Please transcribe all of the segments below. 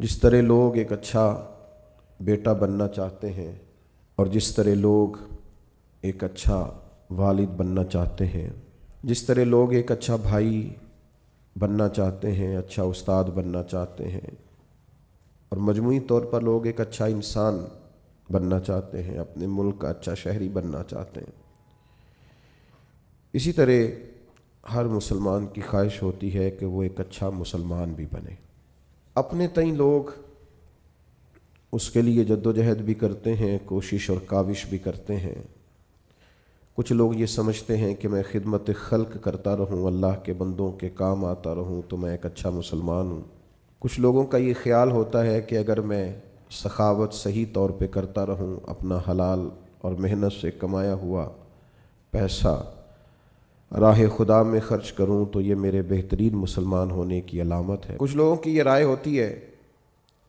جس طرح لوگ ایک اچھا بیٹا بننا چاہتے ہیں اور جس طرح لوگ ایک اچھا والد بننا چاہتے ہیں، جس طرح لوگ ایک اچھا بھائی بننا چاہتے ہیں، اچھا استاد بننا چاہتے ہیں، اور مجموعی طور پر لوگ ایک اچھا انسان بننا چاہتے ہیں، اپنے ملک کا اچھا شہری بننا چاہتے ہیں، اسی طرح ہر مسلمان کی خواہش ہوتی ہے کہ وہ ایک اچھا مسلمان بھی بنے۔ اپنے تئیں لوگ اس کے لیے جدوجہد بھی کرتے ہیں، کوشش اور کاوش بھی کرتے ہیں۔ کچھ لوگ یہ سمجھتے ہیں کہ میں خدمت خلق کرتا رہوں، اللہ کے بندوں کے کام آتا رہوں تو میں ایک اچھا مسلمان ہوں۔ کچھ لوگوں کا یہ خیال ہوتا ہے کہ اگر میں سخاوت صحیح طور پہ کرتا رہوں، اپنا حلال اور محنت سے کمایا ہوا پیسہ راہ خدا میں خرچ کروں تو یہ میرے بہترین مسلمان ہونے کی علامت ہے۔ کچھ لوگوں کی یہ رائے ہوتی ہے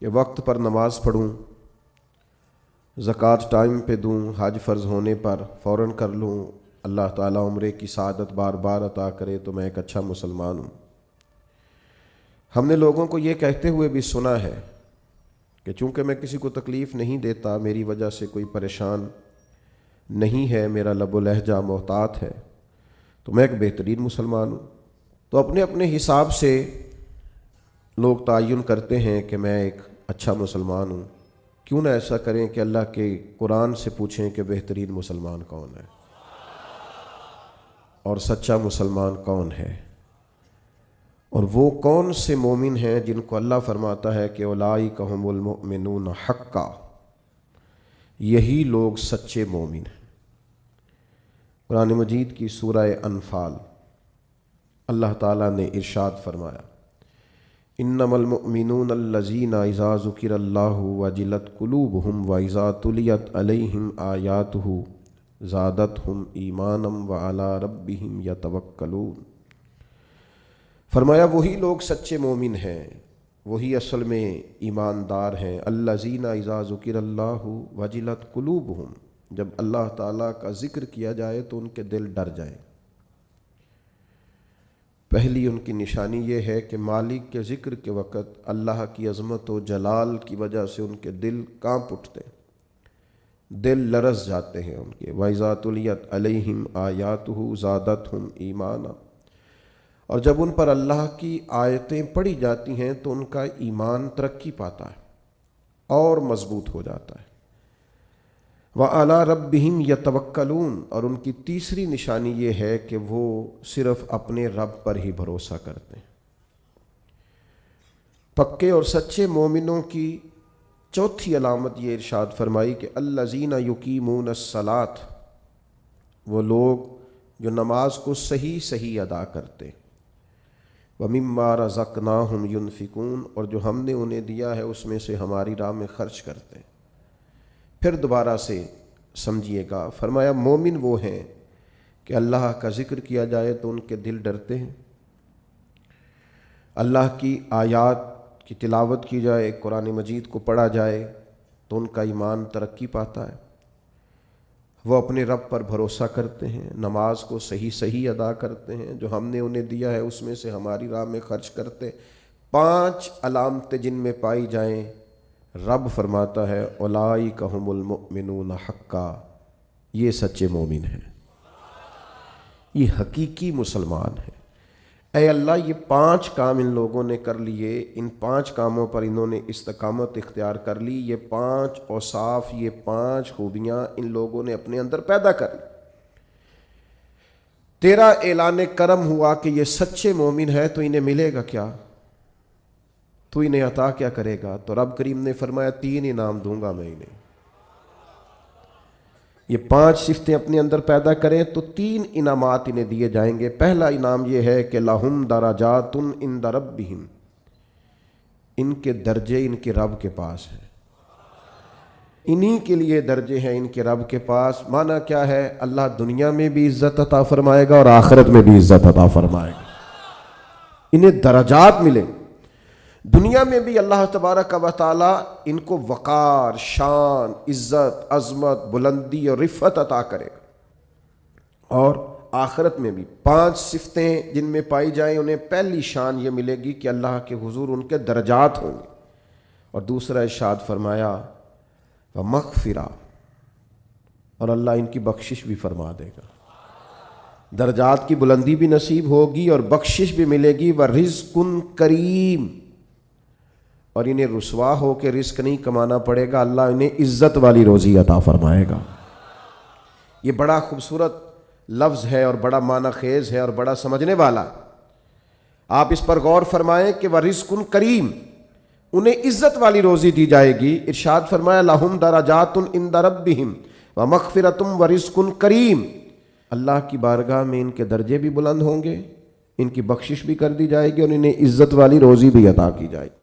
کہ وقت پر نماز پڑھوں، زکوٰۃ ٹائم پہ دوں، حج فرض ہونے پر فوراً کر لوں، اللہ تعالیٰ عمرے کی سعادت بار بار عطا کرے تو میں ایک اچھا مسلمان ہوں۔ ہم نے لوگوں کو یہ کہتے ہوئے بھی سنا ہے کہ چونکہ میں کسی کو تکلیف نہیں دیتا، میری وجہ سے کوئی پریشان نہیں ہے، میرا لب و لہجہ محتاط ہے، تو میں ایک بہترین مسلمان ہوں۔ تو اپنے اپنے حساب سے لوگ تعین کرتے ہیں کہ میں ایک اچھا مسلمان ہوں۔ کیوں نہ ایسا کریں کہ اللہ کے قرآن سے پوچھیں کہ بہترین مسلمان کون ہے اور سچا مسلمان کون ہے، اور وہ کون سے مومن ہیں جن کو اللہ فرماتا ہے کہ اولئک ھم المؤمنون حقا، یہی لوگ سچے مومن ہیں۔ قرآن مجید کی سورہ انفال اللہ تعالیٰ نے ارشاد فرمایا، انما المؤمنون الذین اذا ذکر اللہ وجلت قلوبہم واذا تلیت علیہم آیاتہ زادتہم ایمانا وعلی ربہم یتوکلون۔ فرمایا وہی لوگ سچے مومن ہیں، وہی اصل میں ایماندار ہیں۔ الذین اذا ذکر اللہ وجلت قلوبہم، جب اللہ تعالیٰ کا ذکر کیا جائے تو ان کے دل ڈر جائیں۔ پہلی ان کی نشانی یہ ہے کہ مالک کے ذکر کے وقت اللہ کی عظمت و جلال کی وجہ سے ان کے دل کانپ اٹھتے ہیں، دل لرز جاتے ہیں ان کے۔ وَإِذَا تُلِيَتْ عَلَيْهِمْ آيَاتُهُ زَادَتْهُمْ ایمانا، اور جب ان پر اللہ کی آیتیں پڑھی جاتی ہیں تو ان کا ایمان ترقی پاتا ہے اور مضبوط ہو جاتا ہے۔ وَعَلَىٰ رَبِّهِمْ يَتَوَكَّلُونَ، اور ان کی تیسری نشانی یہ ہے کہ وہ صرف اپنے رب پر ہی بھروسہ کرتے ہیں۔ پکے اور سچے مومنوں کی چوتھی علامت یہ ارشاد فرمائی کہ الَّذِينَ يُقِيمُونَ الصَّلَاةَ، وہ لوگ جو نماز کو صحیح صحیح ادا کرتے، وَمِمَّا رَزَقْنَاهُمْ يُنْفِقُونَ، اور جو ہم نے انہیں دیا ہے اس میں سے ہماری راہ میں خرچ کرتے ہیں۔ پھر دوبارہ سے سمجھیے گا، فرمایا مومن وہ ہیں کہ اللہ کا ذکر کیا جائے تو ان کے دل ڈرتے ہیں، اللہ کی آیات کی تلاوت کی جائے، قرآن مجید کو پڑھا جائے تو ان کا ایمان ترقی پاتا ہے، وہ اپنے رب پر بھروسہ کرتے ہیں، نماز کو صحیح صحیح ادا کرتے ہیں، جو ہم نے انہیں دیا ہے اس میں سے ہماری راہ میں خرچ کرتے۔ 5 علامتیں جن میں پائی جائیں، رب فرماتا ہے اولئک ھم المؤمنون حقا، یہ سچے مومن ہیں، یہ حقیقی مسلمان ہیں۔ اے اللہ، یہ 5 کام ان لوگوں نے کر لیے، ان 5 کاموں پر انہوں نے استقامت اختیار کر لی، یہ 5 اوصاف، یہ 5 خوبیاں ان لوگوں نے اپنے اندر پیدا کر لی۔ تیرا اعلان کرم ہوا کہ یہ سچے مومن ہے تو انہیں ملے گا کیا؟ تو انہیں عطا کیا کرے گا؟ تو رب کریم نے فرمایا 3 انعام دوں گا میں انہیں۔ یہ 5 صفتیں اپنے اندر پیدا کریں تو 3 انعامات انہیں دیے جائیں گے۔ پہلا انعام یہ ہے کہ لہم درجات عند ربہم، ان کے درجے ان کے رب کے پاس ہیں، انہی کے لیے درجے ہیں ان کے رب کے پاس۔ معنی کیا ہے؟ اللہ دنیا میں بھی عزت عطا فرمائے گا اور آخرت میں بھی عزت عطا فرمائے گا، انہیں درجات ملے۔ دنیا میں بھی اللہ تبارک و تعالی ان کو وقار، شان، عزت، عظمت، بلندی اور رفعت عطا کرے گا، اور آخرت میں بھی 5 صفتیں جن میں پائی جائیں انہیں پہلی شان یہ ملے گی کہ اللہ کے حضور ان کے درجات ہوں گے، اور دوسرا ارشاد فرمایا ومغفرہ، اور اللہ ان کی بخشش بھی فرما دے گا، درجات کی بلندی بھی نصیب ہوگی اور بخشش بھی ملے گی، ورزق کریم، اور انہیں رسوا ہو کے رزق نہیں کمانا پڑے گا، اللہ انہیں عزت والی روزی عطا فرمائے گا۔ یہ بڑا خوبصورت لفظ ہے اور بڑا معنی خیز ہے اور بڑا سمجھنے والا۔ آپ اس پر غور فرمائیں کہ ورزق کریم، انہیں عزت والی روزی دی جائے گی۔ ارشاد فرمایا لہم درجات عند ربہم ومغفرۃ ورزق کریم، اللہ کی بارگاہ میں ان کے درجے بھی بلند ہوں گے، ان کی بخشش بھی کر دی جائے گی اور انہیں عزت والی روزی بھی عطا کی جائے گی۔